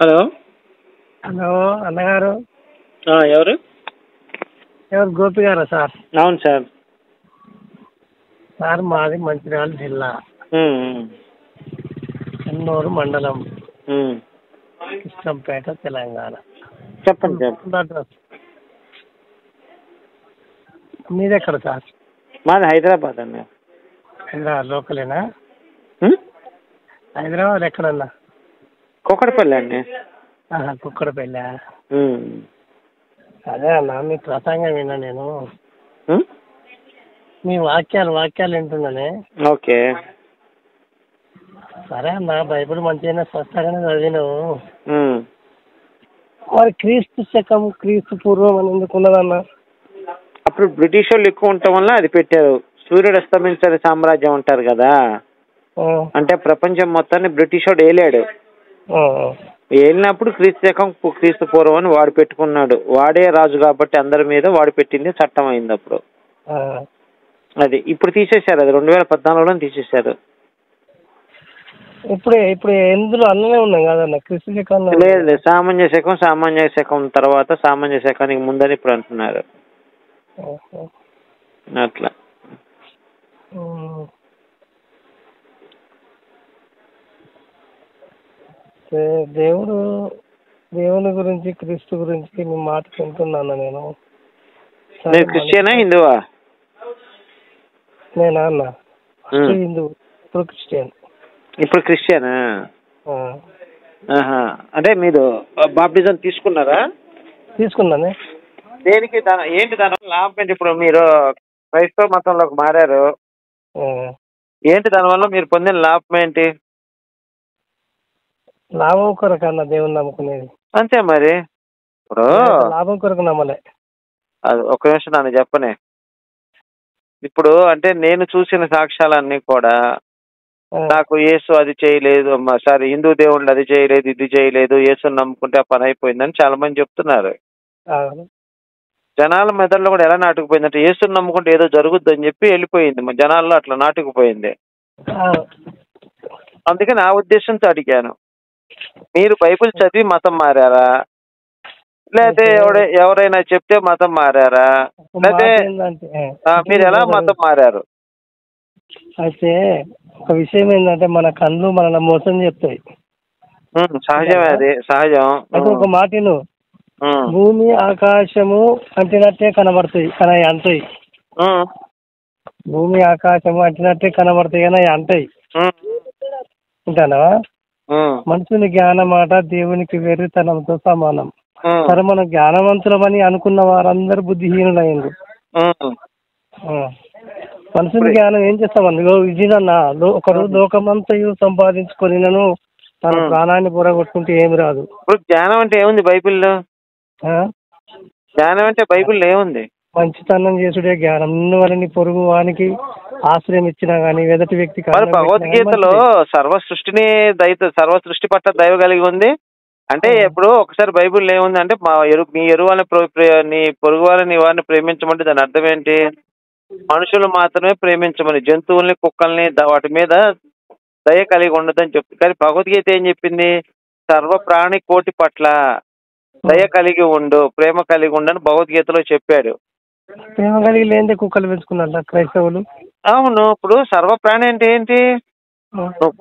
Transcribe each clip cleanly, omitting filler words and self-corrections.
Hello. Hello అన్నగారు. ఎవరు? ఎవరు గోపి గారా సార్? అవును సార్. సార్ మాది మంచిర్యాల జిల్లా, చెన్నూరు మండలం, కృష్ణంపేట, తెలంగాణ. చెప్పండి సార్. అడ్రస్ మీది ఎక్కడ సార్? మాది హైదరాబాద్ అండి. హైదరాబాద్ లోకలేనా? హైదరాబాద్ ఎక్కడన్నా? కుక్కడపల్లి అండి. కుక్కడపల్లి. అదే అన్న, మీ ప్రసంగం విన్నా నేను. మీ వాక్యాలు వింటున్నానే. ఓకే. సరే అన్న, బైబిల్ మంచిగానే స్పష్టంగానే చదివినావు. మరి క్రీస్తు శకం, క్రీస్తు పూర్వం అని ఎందుకు ఉన్నదన్న? అప్పుడు బ్రిటిష్ వాళ్ళు ఎక్కువ ఉండటం వల్ల అది పెట్టారు. సూర్యుడు అస్తమించని సామ్రాజ్యం అంటారు కదా, అంటే ప్రపంచం మొత్తాన్ని బ్రిటిష్ వాడు ఏలాడు. ఏలినప్పుడు క్రీస్తు శకం, క్రీస్తు పూర్వం అని వాడు పెట్టుకున్నాడు. వాడే రాజు కాబట్టి అందరి మీద వాడు పెట్టింది చట్టం అయింది అప్పుడు. అది ఇప్పుడు తీసేశారు, అది 2014లో తీసేశారు. ఇప్పుడు ఎందులో అన్ననే ఉన్నాం కదన్న, క్రీస్తు శకం లేదు. సామాన్య శకం తర్వాత సామాన్య శకానికి ముందని ఇప్పుడు అంటున్నారు. అట్లా. దేవుని గురించి, క్రీస్తు గురించి మీ మాట వింటున్నాను నేను. మీరు క్రిస్టియనా, హిందువా? నేనా అన్న? హిందూ, ఇప్పుడు క్రిస్టియన్. ఇప్పుడు క్రిస్టియనా? అంటే మీరు బాప్టిజం తీసుకున్నారా? తీసుకున్నానే. దేనికి? ఏంటి దాని లాభం ఏంటి? ఇప్పుడు మీరు క్రైస్తవ మతంలోకి మారారు, ఏంటి దానివల్ల మీరు పొందిన లాభం ఏంటి? లాభం కొరకు అన్న దేవుని నమ్ముకునేది. అంతే మరి. ఇప్పుడు లాభం కొరకు నమ్మలే. అది ఒక నిమిషం నన్ను చెప్పనే. ఇప్పుడు అంటే నేను చూసిన సాక్ష్యాలన్నీ కూడా, నాకు యేసు అది చేయలేదు, సారీ హిందూ దేవుళ్ళు అది చేయలేదు, ఇది చేయలేదు, యేసుని నమ్ముకుంటే ఆ పని అయిపోయిందని చాలా మంది చెప్తున్నారు. జనాల మెదడులో కూడా ఎలా నాటుకుపోయిందంటే యేసుని నమ్ముకుంటే ఏదో జరుగుద్ది అని చెప్పి వెళ్ళిపోయింది జనాల్లో, అట్లా నాటుకుపోయింది. అందుకే నా ఉద్దేశంతో అడిగాను, మీరు బైబిల్ చదివి మతం మారారా, లేకపోతే ఎవరైనా చెప్తే మతం మారారా, లేకపోతే మీరు ఎలా మతం మారారు? అయితే ఒక విషయం ఏంటంటే, మన కళ్ళు మనల్ని మోసం చెప్తాయి. సహజమే, అది సహజం. అయితే ఒక మాటను, భూమి ఆకాశము అంటినట్టే కనబడతాయి కానీ అవి అంటాయి. భూమి ఆకాశము అంటినట్టే కనబడతాయి కానీ అవి అంటాయి. ఉంటానా? మనుషుని జ్ఞానం మాట దేవునికి వెర్రితనంతో సమానం. సరే, మనం జ్ఞానవంతులమని అనుకున్న వారందరూ బుద్ధిహీనులైంది. మనుషుని జ్ఞానం ఏం చేస్తామని విజయనన్నా, ఒకరు లోకమంతయు సంపాదించుకొని తన ప్రాణాన్ని బుర్రగొట్టుకుంటే ఏమి రాదు. జ్ఞానం అంటే ఏముంది బైబిల్లో? జ్ఞానం అంటే బైబిల్లో ఏముంది? మంచితనం చేసుడే జ్ఞానం. నిన్ను వలని పొరుగు వానికి ఆశ్రయం ఇచ్చినా గానీ ఎదుటి వ్యక్తికి. భగవద్గీతలో సర్వ సృష్టి పట్ల దైవ కలిగి ఉంది అంటే, ఇప్పుడు ఒకసారి బైబిల్లో ఏముంది అంటే, నీ నీ పొరుగు వాళ్ళని వారిని ప్రేమించమంటే దాని అర్థం ఏంటి? మనుషులు మాత్రమే ప్రేమించమని, జంతువుల్ని, కుక్కల్ని వాటి మీద దయ కలిగి ఉండదని చెప్తుంది. కానీ భగవద్గీత ఏం చెప్పింది? సర్వ ప్రాణి కోటి పట్ల దయ కలిగి ఉండు, ప్రేమ కలిగి ఉండు అని భగవద్గీతలో చెప్పాడు. ప్రేమ కలిగి లేదే కుక్కలు పెంచుకున్నారా క్రైస్తవులు? అవును. ఇప్పుడు సర్వప్రాణి అంటే ఏంటి?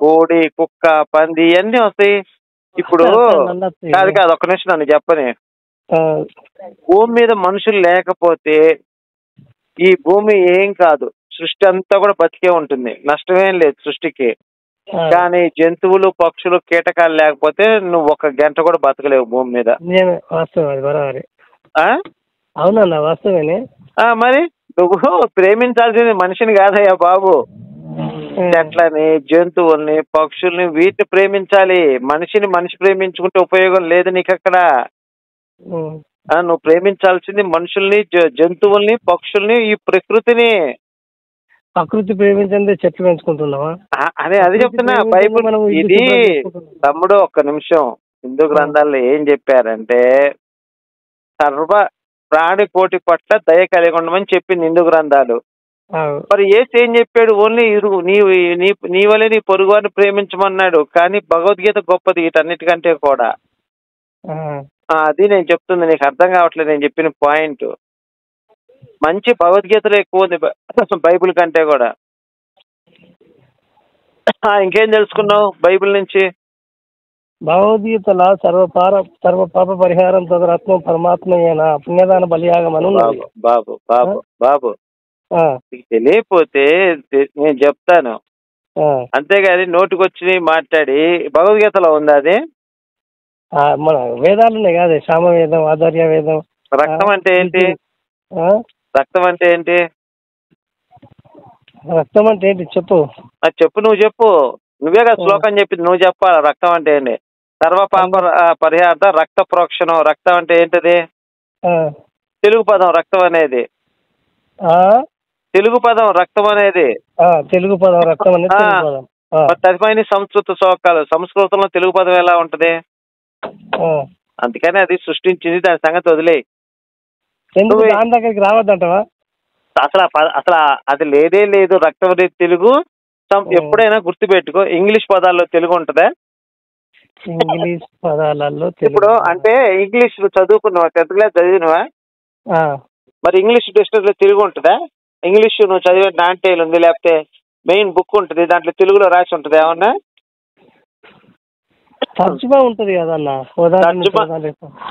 కోడి, కుక్క, పంది ఇవన్నీ వస్తాయి. ఇప్పుడు కాదు ఒక్క నిమిషం నన్ను చెప్పని. భూమి మీద మనుషులు లేకపోతే ఈ భూమి ఏం కాదు, సృష్టి అంతా కూడా బతికే ఉంటుంది, నష్టమేం లేదు సృష్టికి. కానీ జంతువులు, పక్షులు, కీటకాలు లేకపోతే నువ్వు 1 గంట కూడా బతకలేవు భూమి మీద. అవునన్నా, వాస్తవేనే. మరి నువ్వు ప్రేమించాల్సింది మనిషిని కాదయ్యా బాబు, చెట్లని, జంతువుల్ని, పక్షుల్ని, వీటిని ప్రేమించాలి. మనిషి ప్రేమించుకుంటే ఉపయోగం లేదు నీకు అక్కడ. నువ్వు ప్రేమించాల్సింది మనుషుల్ని, జంతువుల్ని, పక్షుల్ని, ఈ ప్రకృతిని. ప్రకృతి ప్రేమించండి, చెట్లు పెంచుకుంటున్నావా? అది చెప్తున్నా. బైబిల్ ఇది తమ్ముడు, ఒక్క నిమిషం. హిందూ గ్రంథాల్లో ఏం చెప్పారంటే, సర్వ ప్రాణి కోటి పట్ల దయ కలిగి ఉండమని చెప్పింది హిందూ గ్రంథాలు. మరి యేసు ఏం చెప్పాడు? ఓన్లీ నీ వల్లే నీ పొరుగు వారిని ప్రేమించమన్నాడు. కానీ భగవద్గీత గొప్పది వీటన్నిటికంటే కూడా. అది నేను చెప్తుంది, నీకు అర్థం కావట్లేదు నేను చెప్పిన పాయింట్. మంచి భగవద్గీతలో ఎక్కువ ఉంది బైబిల్ కంటే కూడా. ఇంకేం తెలుసుకున్నావు బైబిల్ నుంచి? భగవద్గీతల సర్వ పాప పరిహారం తదరత్నం పరమాత్మయేనా పుణ్యదాన బలియాగమని ఉన్నది. బాబు బాబు బాబు తెలియపోతే నేను చెప్తాను, అంతేగాని నోటికొచ్చి మాట్లాడి భగవద్గీతలో ఉంది అది. మన వేదాలు ఉన్నాయి కాదే, సామవేదం, ఆచార్య వేదం. రక్తం అంటే ఏంటి? రక్తం అంటే ఏంటి? రక్తం అంటే ఏంటి చెప్పు. చెప్పు, నువ్వు చెప్పు. నువ్వే కదా శ్లోకం చెప్పింది, నువ్వు చెప్పాలి రక్తం అంటే ఏంటి. సర్వపాప పరిహార్థ రక్త ప్రోక్షణం. రక్తం అంటే ఏంటిది? తెలుగు పదం రక్తం అనేది. తెలుగు పదం రక్తం అనేది. తెలుగు పదం రక్తం అనేది. తదిపైన సంస్కృత శ్లోకాలు. సంస్కృతంలో తెలుగు పదం ఎలా ఉంటది? అందుకని అది సృష్టించింది, దాని సంగతి వదిలేయి. దాని దగ్గరికి రావద్దంటవా? అసలు అది లేదే లేదు. రక్తం అనేది తెలుగు. ఎప్పుడైనా గుర్తుపెట్టుకో, ఇంగ్లీష్ పదాల్లో తెలుగు ఉంటదా? ఇంగ్లీష్ పదాలలో ఇప్పుడు అంటే ఇంగ్లీష్ చదువుకున్నావా? 10th class చదివినవా? మరి ఇంగ్లీష్ డిక్షనరీలో తెలుగు ఉంటుందా? ఇంగ్లీష్ నువ్వు చదివే నాంటేలు ఉంది, లేకపోతే మెయిన్ బుక్ ఉంటుంది, దాంట్లో తెలుగులో రాసి ఉంటుంది ఏమన్నా? తర్జుమా ఉంటుంది కదన్నా.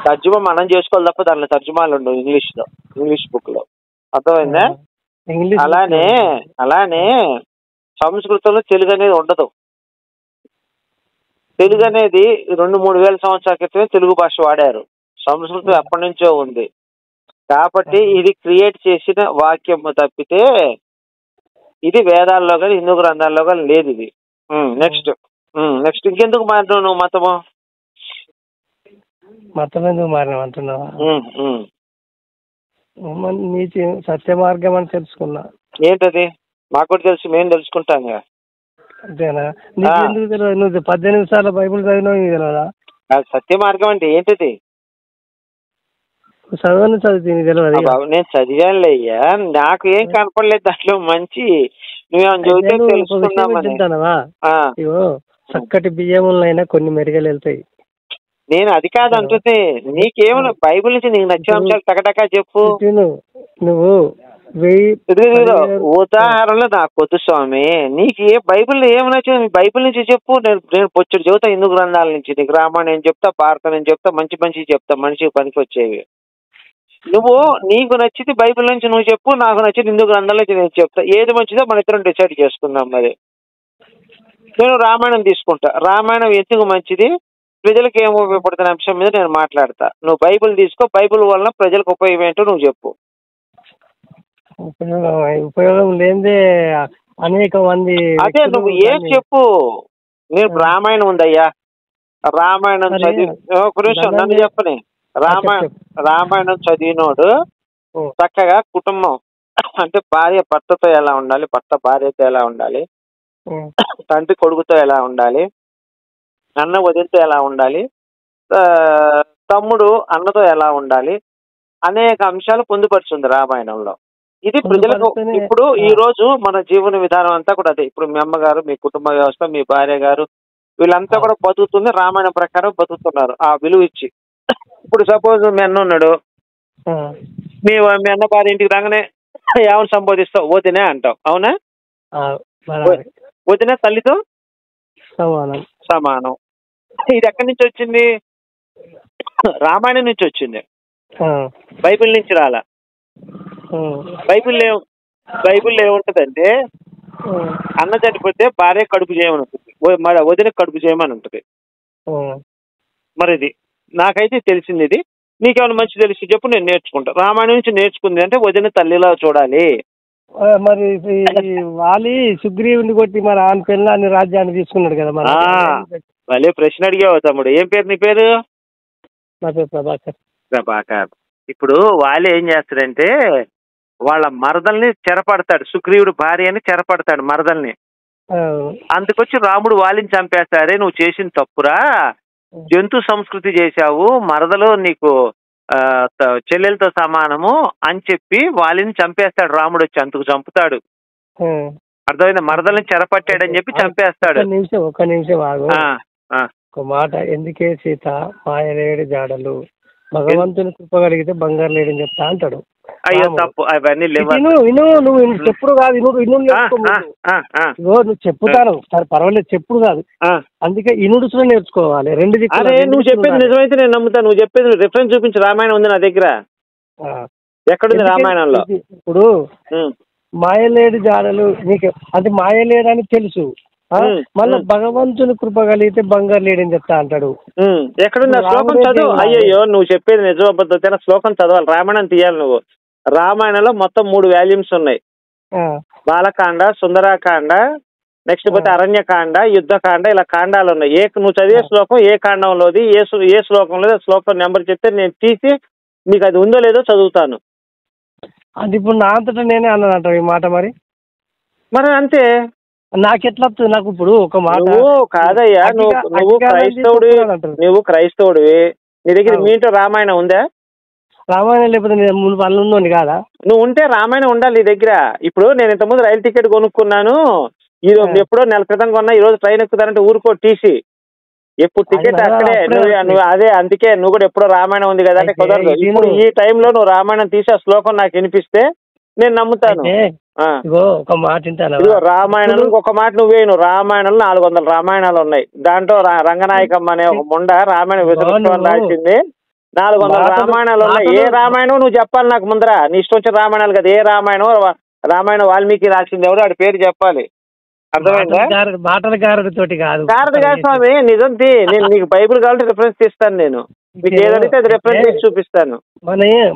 తర్జుమా మనం చేసుకోవాలి తప్ప దాంట్లో తర్జుమాలు ఉండవు ఇంగ్లీష్ బుక్ లో. అర్థమైందా? అలానే సంస్కృతంలో తెలుగు అనేది ఉండదు. తెలుగు అనేది 2-3 వేల సంవత్సరాల క్రితమే తెలుగు భాష వాడారు. సంస్కృతం ఎప్పటి నుంచో ఉంది. కాబట్టి ఇది క్రియేట్ చేసిన వాక్యం తప్పితే ఇది వేదాల్లో కానీ హిందూ గ్రంథాల్లో కానీ లేదు ఇది. నెక్స్ట్ ఇంకెందుకు మారినావు నువ్వు మతం ఎందుకు మారినావు అంటున్నావా? సత్య మార్గం అని తెలుసుకున్నా. ఏంటది? మాకు కూడా తెలుసు, మేము తెలుసుకుంటాం. అంతేనా? నీకు ఎందుకు తెలియదు? నువ్వు 18 సార్లు బైబుల్ చదివినావు, నీకు తెలియదా? సత్య మార్గం అంటే ఏంటిది? చదివితే నీకు తెలియదు? నేను చదివానులే అయ్యా, నాకు ఏం కనపడలేదు దాంట్లో. మంచి నువ్వేమన్నా చదివితే తెలుసుకుందామని. ఇగో చక్కటి బియ్యములైనా కొన్ని మెరుగలు వెళ్తాయి. నేను అది కాదు అంటుంది. నీకేమన్నా బైబిల్ నుంచి నీకు నచ్చిన అంశాలు టకటకా చెప్పు. నువ్వు ఉదాహరణలు నాకు వద్దు స్వామి. నీకు బైబిల్ ఏమి నచ్చింది బైబిల్ నుంచి చెప్పు. నేను పొచ్చుడు చెబుతా హిందూ గ్రంథాల నుంచి. నీకు రామాయణం చెప్తా, భారతం చెప్తా, మంచి చెప్తా, మనిషికి పనికి వచ్చేవి. నువ్వు నీకు నచ్చితే బైబిల్ నుంచి నువ్వు చెప్పు, నాకు నచ్చింది హిందూ గ్రంథాల నుంచి నేను చెప్తా. ఏది మంచిదో మన ఇద్దరం డిసైడ్ చేసుకుందాం. మరి నేను రామాయణం తీసుకుంటా. రామాయణం ఎందుకు మంచిది, ప్రజలకు ఏం ఉపయోగపడుతున్న అంశం మీద నేను మాట్లాడతా. నువ్వు బైబిల్ తీసుకో, బైబిల్ వలన ప్రజలకు ఉపయోగం ఏంటో నువ్వు చెప్పు. ఉపయోగం లేదే అనేక మంది. అదే నువ్వు ఏం చెప్పు. నేను రామాయణం ఉందయ్యా, రామాయణం చదివి ఒక నిమిషం నన్ను చెప్పని. రామాయణం చదివినోడు చక్కగా కుటుంబం అంటే భార్య భర్తతో ఎలా ఉండాలి, భర్త భార్యతో ఎలా ఉండాలి, తండ్రి కొడుకుతో ఎలా ఉండాలి, అన్న వదినతో ఎలా ఉండాలి, తమ్ముడు అన్నతో ఎలా ఉండాలి, అనేక అంశాలు పొందుపరుచుంది రామాయణంలో. ఇది ప్రజలకు ఇప్పుడు ఈ రోజు మన జీవన విధానం అంతా కూడా అదే. ఇప్పుడు మీ అమ్మగారు, మీ కుటుంబ వ్యవస్థ, మీ భార్య గారు వీళ్ళంతా కూడా బతుకుతుంది రామాయణం ప్రకారం బతుకుతున్నారు ఆ విలువ ఇచ్చి. ఇప్పుడు సపోజ్ మీ అన్న ఉన్నాడు, మీ అన్న భార్య ఇంటికి రాగానే ఏమని సంబోధిస్తావు? వదినే అంటావు, అవునా? వదిన తల్లితో సమానం. ఇది ఎక్కడి నుంచి వచ్చింది? రామాయణం నుంచి వచ్చింది, బైబిల్ నుంచి రాలా. బైబిల్ ఏముంటదంటే అన్న చనిపోతే భార్య కడుపు చేయమని ఉంటుంది, వదిన కడుపు చేయమని ఉంటుంది. మరి ఇది నాకైతే తెలిసింది. ఇది నీకేమైనా మంచి తెలిసి చెప్పు, నేను నేర్చుకుంటా. రామాయణం నుంచి నేర్చుకుంది అంటే వదిన తల్లిలా చూడాలి. మరి వాలి సుగ్రీవుని కొట్టి మరి ఆయన పిల్లని రాజ్యాన్ని తీసుకున్నాడు కదా. మళ్ళీ ప్రశ్న అడిగావు తమ్ముడు. ఏం పేరు నీ పేరు? నా పేరు ప్రభాకర్. ఇప్పుడు వాలి ఏం చేస్తాడంటే వాళ్ళ మరదల్ని చెరపడతాడు, సుగ్రీవుడు భార్యని చెరపడతాడు మరదల్ని. అందుకొచ్చి రాముడు వాలిని చంపేస్తాడే, నువ్వు చేసిన తప్పురా, జంతు సంస్కృతి చేశావు, మరదలు నీకు చెల్లెలతో సమానము అని చెప్పి వాలిని చంపేస్తాడు రాముడు. వచ్చి అంతకు చంపుతాడు. అర్థమైందా? మరదల్ని చెరపట్టాడని చెప్పి చంపేస్తాడు. ఒక్క నిమిషం ఒక మాట, ఎందుకే సీత మాయలేడి జాడలు, భగవంతుని కృప కలిగితే బంగారు లేడని చెప్తా అంటాడు. అయ్యో తప్పు, అవన్నీ లేవు. నువ్వు చెప్పుడు కాదు, నువ్వు చెప్పుతాను సరే పర్వాలేదు, చెప్పుడు కాదు. అందుకే ఇనుడుసులో నేర్చుకోవాలి. రెండు నువ్వు చెప్పేది నిజమైతే నేను నమ్ముతాను. నువ్వు చెప్పేది రిఫరెన్స్ చూపించి, రామాయణం ఉంది నా దగ్గర. ఎక్కడుంది రామాయణంలో? ఇప్పుడు మాయలేడు జాడలు నీకు అంటే మాయలేడని తెలుసు, మళ్ళీ భగవంతుని కృప కలిగితే బంగారు లేడని చెప్తా అంటాడు. ఎక్కడుంది ఆ శ్లోకం? చదువు. అయ్యయ్యో, నువ్వు చెప్పేది నిజం అబద్ధం శ్లోకం చదవాలి, రామాయణం తీయాలి నువ్వు. రామాయణంలో మొత్తం 3 వాల్యూమ్స్ ఉన్నాయి. బాలకాండ, సుందరాకాండ, నెక్స్ట్ పోతే అరణ్యకాండ, యుద్ధకాండ, ఇలా కాండాలు ఉన్నాయి. నువ్వు చదివే శ్లోకం ఏ కాండంలోది, ఏ శ్లోకంలో శ్లోకం నెంబర్ చెప్తే నేను తీసి మీకు అది ఉందో లేదో చదువుతాను. అది ఇప్పుడు నా అంతటా నేనే అన్నానంట ఈ మాట. మరి అంతే, నాకెట్లా నాకు ఇప్పుడు ఒక మాట. కాదయ్యా, నువ్వు క్రైస్తవుడివి, నీ దగ్గర మీ ఇంట్లో రామాయణం ఉందా? రామాయణం లేకపోతే ముందు పనులు ఉందండి కాదా? నువ్వు ఉంటే రామాయణం ఉండాలి నీ దగ్గర. ఇప్పుడు నేను ఇంతకుముందు రైలు టికెట్ కొనుక్కున్నాను, ఎప్పుడో నెల క్రితం కొన్నా, ఈ రోజు ట్రైన్ ఎక్కుతానంటే ఊరుకో టీసీ. ఎప్పుడు టికెట్ అక్కడే నువ్వు అదే. అందుకే నువ్వు కూడా ఎప్పుడో రామాయణం ఉంది కదా అంటే కుదరదు. ఇప్పుడు ఈ టైంలో నువ్వు రామాయణం తీసి ఆ శ్లోకం నాకు వినిపిస్తే నేను నమ్ముతాను. ఒక మాట రామాయణం ఒక మాట నువ్వేను. రామాయణంలో 400 రామాయణాలు ఉన్నాయి. దాంట్లో రంగనాయకమ్మ అనే ఒక ముండ రామాయణం విశ్వని రాసింది. 400 రామాయణాలు ఉన్నాయి. ఏ రామాయణం నువ్వు చెప్పాలి నాకు ముందర. నీ ఇష్టం వచ్చిన రామాయణాలు కదా. ఏ రామాయణం వాల్మీకి రాసింది ఎవరు, వాడి పేరు చెప్పాలి. అర్థమైందా? కాదు స్వామి, నిజం. నేను నీకు బైబిల్ కావాలంటే రిఫరెన్స్ తీస్తాను. నేను మీకు ఏదైతే అది రిఫరెన్స్ చేసి చూపిస్తాను.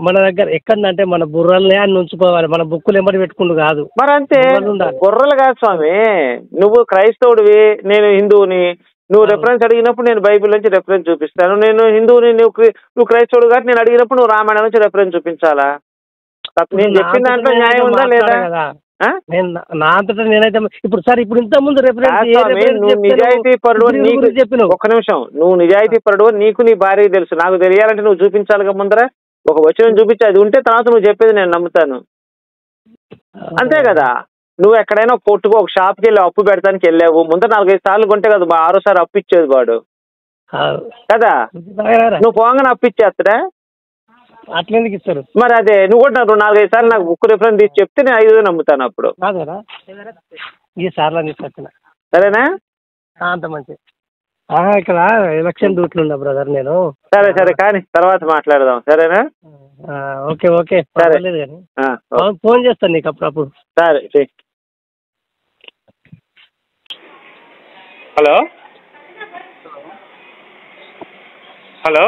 మన దగ్గర ఎక్కడంటే మన బుర్రలనే అని ఉంచుకోవాలి, మన బుక్కులు ఎంబడి పెట్టుకుంటూ కాదు. మరి అంతే, బుర్రలు కాదు స్వామి. నువ్వు క్రైస్తవుడివి, నేను హిందువుని. నువ్వు రిఫరెన్స్ అడిగినప్పుడు నేను బైబిల్ నుంచి రిఫరెన్స్ చూపిస్తాను. నేను హిందువుని, నువ్వు క్రైస్తవుడు కాబట్టి నేను అడిగినప్పుడు నువ్వు రామాయణం నుంచి రిఫరెన్స్ చూపించాలా? నేను చెప్పిన దాంట్లో న్యాయం ఉందా లేదా? నా అంతటా నేనైతే ఇప్పుడు సార్ ఇప్పుడు ఇంత ముందు నిజాయితీ పరుడు చెప్పిన ఒక్క నిమిషం. నువ్వు నిజాయితీ పరుడు, నీకు నీ భార్య తెలుసు. నాకు తెలియాలంటే నువ్వు చూపించాలిగా ముందర. ఒక వచనం చూపించి అది ఉంటే తర్వాత నువ్వు చెప్పేది నేను నమ్ముతాను. అంతే కదా. నువ్వు ఎక్కడైనా కొట్టుకో, ఒక షాప్కి వెళ్ళి అప్పు పెడతానికి వెళ్ళావు, ముందర 4-5 సార్లు కొంటే కదా 6సారి అప్పు ఇచ్చేది వాడు కదా. నువ్వు పోగానే అప్పు ఇచ్చేస్తాడా? అట్లెందుకు ఇస్తారు? మరి అదే నువ్వు కూడా 4-5 సార్లు నాకు బుక్ రిఫరెన్స్ తీసి చెప్తే నేను 5 నమ్ముతాను. అప్పుడు ఈ సార్లు సరేనా? అంత మంచి. ఇక్కడ ఎలక్షన్ డ్యూటీలు ఉన్నా బ్రదర్ నేను. సరే కానీ తర్వాత మాట్లాడదాం, సరేనా? ఓకే పర్వాలేదు కానీ ఫోన్ చేస్తాను నీకు అప్పుడప్పుడు. సరే. హలో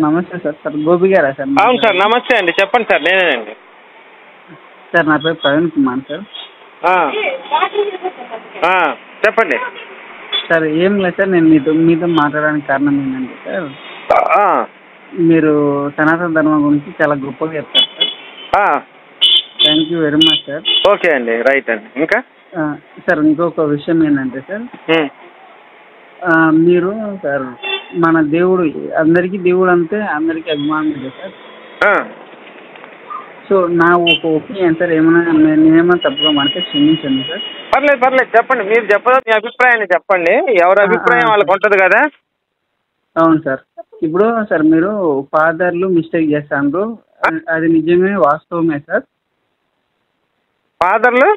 నమస్తే సార్ గోపి గారా సార్? అవును సార్, నమస్తే అండి. చెప్పండి సార్, నేనేనండి. సార్ నా పేరు ప్రవీణ్ కుమార్ సార్. చెప్పండి సార్. ఏం లేదు సార్, నేను మీతో మాట్లాడడానికి కారణం ఏంటంటే సార్, మీరు సనాతన ధర్మం గురించి చాలా గొప్పగా చెప్తారు sir. Thank you very much sir. Okay అండి, రైట్ అండి. ఇంకా సార్ ఇంకొక విషయం ఏంటంటే సార్, మీరు సార్ మన దేవుడు అందరికీ దేవుడు అంటే అందరికీ అభిమానులు సార్. సో నా ఒక ఒపీనియన్ సార్, నేనేమన్నా తప్పుగా మాట్లాడితే క్షమించండి సార్. పర్లేదు చెప్పండి. మీరు చెప్పదా మీ అభిప్రాయాన్ని చెప్పండి. ఎవరి అభిప్రాయం వాళ్ళకి ఉంటుంది కదా. అవును సార్. ఇప్పుడు సార్ మీరు ఫాదర్లు మిస్టేక్ చేస్తాను, అది నిజమే, వాస్తవమే సార్. ఫాదర్లు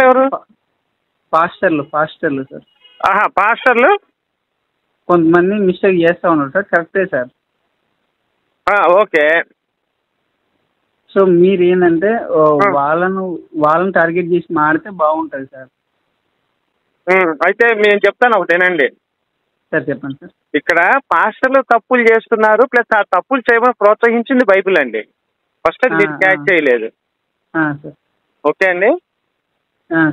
ఎవరు? పాస్టర్లు సార్. పాస్టర్లు కొంతమంది మిస్టేక్ చేస్తా ఉన్నారు సార్, కరెక్టే సార్. ఓకే. సో మీరు ఏంటంటే వాళ్ళని టార్గెట్ చేసి మాడితే బాగుంటుంది సార్. అయితే నేను చెప్తాను ఒకటేనండి సార్. చెప్పండి సార్. ఇక్కడ పాస్టర్లు తప్పులు చేస్తున్నారు, ప్లస్ ఆ తప్పులు చేయమని ప్రోత్సహించింది బైబిల్ అండి. ఫస్ట్ మీరు క్యాచ్ చేయలేదు. ఓకే అండి.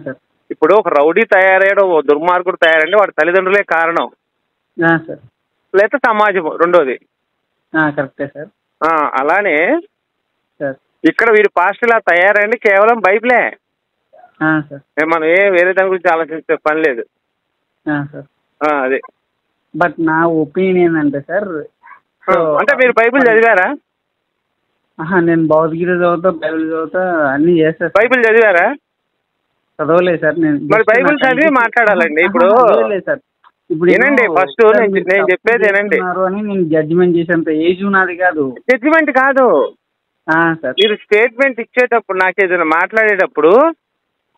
సార్ ఇప్పుడు ఒక రౌడీ తయారయ్యాడు, ఓ దుర్మార్గుడు తయారండి, వాడి తల్లిదండ్రులే కారణం సార్, లేకపోతే సమాజం రెండోది. కరెక్టే సార్. అలానే సార్ ఇక్కడ వీరు పాస్టర్లా తయారండి కేవలం బైబిలే. మనం వేరే దాని గురించి ఆలోచించే పని లేదు. అదే. బట్ నా ఒపీనియన్ అంటే సార్, అంటే మీరు బైబిల్ చదివారా? నేను భగవద్గీత చదువుతా, బైబిల్ చదువుతా, అన్ని చేస్తా. బైబిల్ చదివారా? చదవలేదు సార్. నేను మరి బైబిల్ చదివి మాట్లాడాలండి. ఇప్పుడు లేదు సార్, ఇప్పుడు వినండి ఫస్ట్ నేను చెప్పేది వినండి అని నేను జడ్జిమెంట్ చేసేంత ఏజ్ నాది కాదు. జడ్జిమెంట్ కాదు సార్, మీరు స్టేట్మెంట్ ఇచ్చేటప్పుడు నాకు ఏదైనా మాట్లాడేటప్పుడు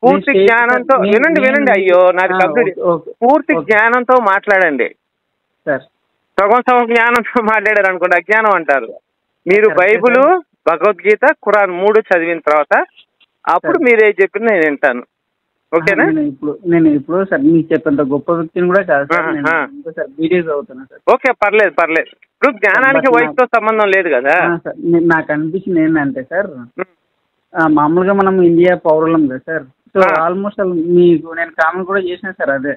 పూర్తి జ్ఞానంతో వినండి అయ్యో నాది కంప్లీట్. పూర్తి జ్ఞానంతో మాట్లాడండి సార్. సగం జ్ఞానంతో మాట్లాడారు అనుకోండి అజ్ఞానం అంటారు. మీరు బైబిల్, భగవద్గీత, ఖురాన్ 3 చదివిన తర్వాత అప్పుడు మీరే చెప్పిన నేను వింటాను. ఓకేనా? నేను ఇప్పుడు సార్ మీకు చెప్పేంత గొప్ప వ్యక్తిని కూడా కాదు సార్, వీడియోస్ అవుతున్నా సార్. ఓకే, పర్లేదు. ఇప్పుడు జ్ఞానానికి వయసుతో సంబంధం లేదు కదా. నాకు అనిపించింది ఏంటంటే సార్, మామూలుగా మనం ఇండియా పౌరులం కదా సార్. సో ఆల్మోస్ట్ మీకు నేను కామెంట్ కూడా చేసిన సార్ అదే.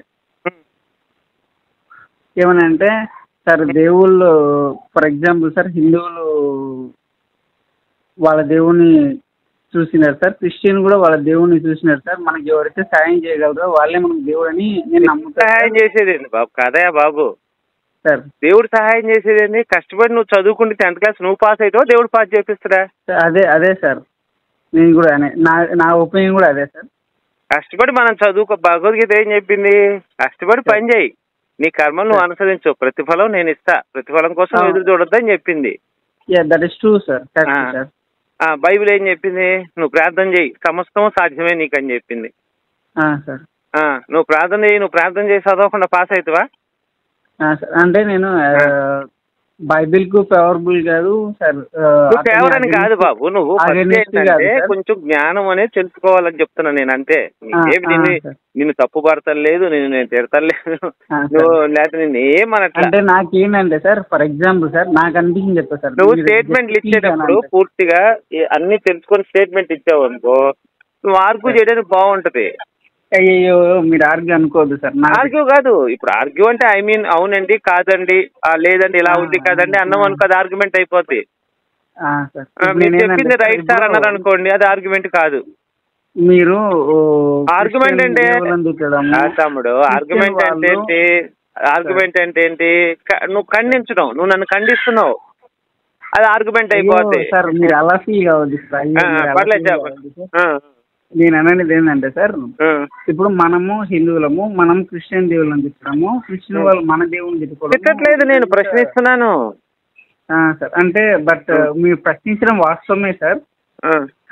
ఏమనంటే సార్, దేవుళ్ళు ఫర్ ఎగ్జాంపుల్ సార్, హిందువులు వాళ్ళ దేవుని చూసినారు సార్, క్రిస్టియన్ కూడా వాళ్ళ దేవుడిని చూసినారు సార్. మనకి ఎవరైతే సాయం చేయగలరో వాళ్ళే మనకు దేవుడు అని నేను నమ్ముతాను. సహాయం చేసేదేంటి బాబు? కదయా బాబు సార్, దేవుడు సహాయం చేసేదేంటి? కష్టపడి నువ్వు చదువుకుంటే 10th క్లాస్ నువ్వు పాస్ అవుతావు, దేవుడు పాస్ చేపిస్తాడా? అదే సార్, నేను కూడా నా ఒపీనియన్ కూడా అదే సార్. కష్టపడి మనం చదువుకో. భగవద్గీత ఏం చెప్పింది? కష్టపడి పని చేయి, నీ కర్మలు నువ్వు అనుసరించు, ప్రతిఫలం నేను ఇస్తా, ప్రతిఫలం కోసం ఎదురు చూడొద్దని చెప్పింది. That is true sir. Bible ఏం చెప్పింది? నువ్వు ప్రార్థన చేయి, సమస్తం సాధ్యమే నీకు అని చెప్పింది. నువ్వు ప్రార్థన చేయి, నువ్వు ప్రార్థన చేసి చదవకుండా పాస్ అవుతావా? అంటే నేను బైబిల్ కు ఫేవరబుల్ కాదు సార్. ఫేవర్ అని కాదు బాబు, నువ్వు కొంచెం జ్ఞానం అనేది తెలుసుకోవాలని చెప్తున్నా నేను, అంతే. నిన్ను తప్పు పడతలేదు, నేను తిడతలేదు, నువ్వు లేకపోతే నేను ఏమనట్లా. అంటే నాకేంటంటే సార్, ఫర్ ఎగ్జాంపుల్ సార్, నాకు అనిపించింది చెప్తా సార్. నువ్వు స్టేట్మెంట్లు ఇచ్చేటప్పుడు పూర్తిగా అన్ని తెలుసుకొని స్టేట్మెంట్ ఇచ్చావు అనుకో, నువ్వు ఆర్గ్యూ చేయడానికి బాగుంటది. అయ్యో మీరు ఆర్గ్యూ అనుకోవద్దు సార్. ఆర్గ్యూ కాదు, ఇప్పుడు ఆర్గ్యూ అంటే ఐ మీన్ అవునండి, కాదండి, లేదండి, ఇలా ఉంది కాదండి అన్నం అనుకో, అది ఆర్గ్యుమెంట్ అయిపోద్ది. మీరు చెప్పింది రైట్ సార్ అన్నారు అనుకోండి, అది ఆర్గ్యుమెంట్ కాదు. మీరు ఆర్గ్యుమెంట్ అంటే తమ్ముడు, ఆర్గ్యుమెంట్ అంటే ఏంటి? ఆర్గ్యుమెంట్ అంటే ఏంటి? నువ్వు ఖండించడం, నువ్వు నన్ను ఖండిస్తున్నావు, అది ఆర్గ్యుమెంట్ అయిపోద్ది. సార్ మీరు అలా ఫీల్ కావద్దు. పర్లేదు చెప్పండి. నేను అనేది ఏంటంటే సార్, ఇప్పుడు మనము హిందువులము, మనం క్రిస్టియన్ దేవుళ్ళని తిట్టడము, క్రిస్టియన్ వాళ్ళు మన దేవుని తిట్టట్లేదు, నేను ప్రశ్నిస్తున్నాను సార్. అంటే బట్ మీరు ప్రశ్నించడం వాస్తవమే సార్,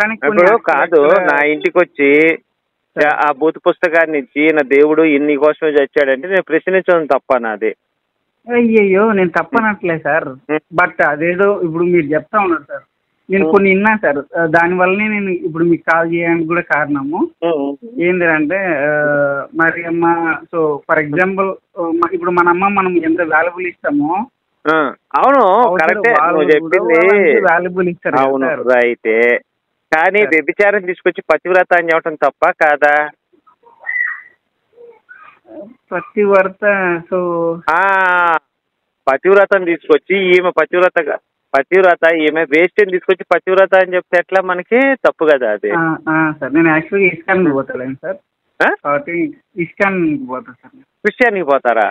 కానీ కాదు. నా ఇంటికి వచ్చి ఆ బూత్ పుస్తకాన్ని ఇచ్చి నా దేవుడు ఇన్ని కోసమే చచ్చాడంటే నేను ప్రశ్నించడం తప్ప నాది? అయ్యయ్యో నేను తప్పనట్లే సార్, బట్ అదేదో ఇప్పుడు మీరు చెప్తా ఉన్నారు సార్, నేను కొన్ని విన్నా సార్. దానివల్లనే నేను ఇప్పుడు మీకు కాల్ చేయడానికి కూడా కారణము ఏంటంటే, మరి అమ్మ, సో ఫర్ ఎగ్జాంపుల్ ఇప్పుడు మన అమ్మ మనం ఎంత వాల్యుబుల్ ఇస్తామో, అవును కరెక్టే చెప్పింది, వాల్యుబుల్ ఇస్తారు. అవును రైతే, కానీ వ్యభిచారం తీసుకొచ్చి పతివ్రత అని చెప్పడం తప్ప కాదా? పతివ్రత, సో పతివ్రతను తీసుకొచ్చి ఈమె పతివ్రత ఈమె వేస్ట్ అని తీసుకొచ్చి పతివ్రత అని చెప్తే ఎట్లా? మనకి తప్పు కదా అది. సార్ నేను యాక్చువల్గా ఇస్కాన్ పోతాను సార్, కాబట్టి ఇస్కాన్ పోతా సార్. క్రిస్టియన్కి పోతారా?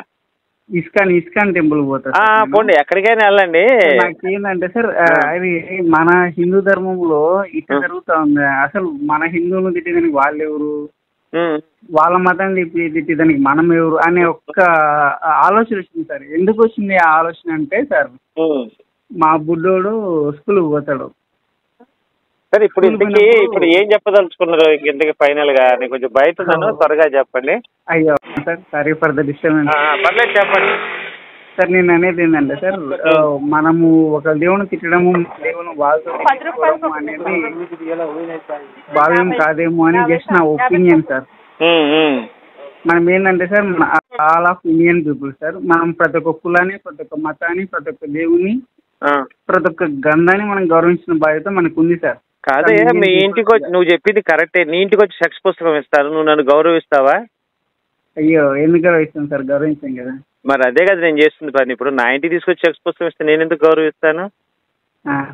ఇస్కాన్ టెంపుల్ పోతా. పోండి, ఎక్కడికైనా వెళ్ళండి. నాకేంటంటే సార్, అది మన హిందూ ధర్మంలో ఇట్లా జరుగుతా ఉంది. అసలు మన హిందువులను తిట్టేదానికి వాళ్ళు ఎవరు, వాళ్ళ మతం తిట్టేదానికి మనం ఎవరు అనే ఒక్క ఆలోచన వచ్చింది సార్. ఎందుకు వచ్చింది ఆ ఆలోచన అంటే సార్, మా బుడ్డోడు స్కూల్కి పోతాడు సార్. ఇప్పుడు ఏం చెప్పదలుచుకున్నారు ఇంతకి ఫైనల్ గా? నేను కొంచెం బయట ఉన్నాను, త్వరగా చెప్పండి. అయ్యో sir, sorry for the disturbance. పర్లేదు చెప్పండి సార్. నేను అనేది ఏంటంటే సార్, మనము ఒక దేవుని తిట్టడము, దేవుని వాళ్ళతో అనేది భావ్యం కాదేమో అని జస్ట్ నా ఒపీనియన్ సార్. మనం ఏంటంటే sir, all of Indian people sir, మనం ప్రతి ఒక్క కులాన్ని, ప్రతి ఒక్క మతాన్ని, ప్రతి ఒక్క దేవుని, ప్రతి ఒక్క గంధాన్ని మనం గౌరవించిన బాధ్యత మనకు ఉంది సార్. కాదే, మీ ఇంటికి వచ్చి నువ్వు చెప్పింది కరెక్టే, నీ ఇంటికి వచ్చి సెక్స్ పుస్తకం ఇస్తారు, నువ్వు నన్ను గౌరవిస్తావా? అయ్యో ఎందుకు గౌరవిస్తాను సార్, గౌరవించాం కదా. మరి అదే కదా నేను చేస్తుంది పని. ఇప్పుడు నా ఇంటికి తీసుకొచ్చి సెక్స్ పుస్తకం ఇస్తే నేను ఎందుకు గౌరవిస్తాను?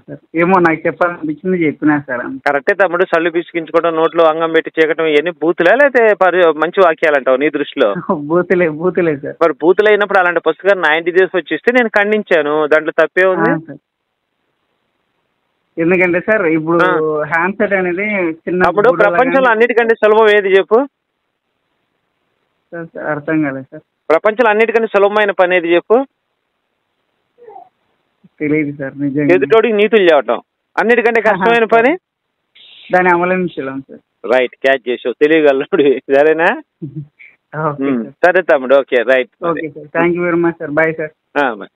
సార్ ఏమో నాకు చెప్పాలనిపించింది చెప్పినా సార్. కరెక్టే తమ్ముడు, సల్లు పిసికించుకోవడం, నోట్లో అంగం పెట్టి చేయడం, ఇవన్నీ బూతులే లేకపోతే మంచి వాక్యాలంటావు నీ దృష్టిలో? బూతులే సార్. మరి బూతులు అయినప్పుడు అలాంటి పుస్తకాన్ని నా ఇంటికి తీసుకొచ్చి ఇస్తే నేను ఖండించాను, దాంట్లో తప్పే ఉంది. ఎందుకంటే సార్ ఇప్పుడు హ్యాండ్సెట్ అనేది చిన్న, అప్పుడు ప్రపంచంలో అన్నిటికంటే సులభం ఏది చెప్పు? సార్ అర్థం కాలేదు సార్. ప్రపంచంలో అన్నిటికంటే సులభమైన పని ఏది చెప్పు? తెలియదు సార్ నిజంగా. ఎదుటోడికి నీతులు చెప్పటం. అన్నిటికంటే కష్టమైన పని దాన్ని అమలించలేం సార్. రైట్, క్యాచ్ చేసావు, తెలియగలడు. సరేనా? సరే తమ్ముడు, okay right. Okay sir, thank you very much sir. Bye sir. Bye.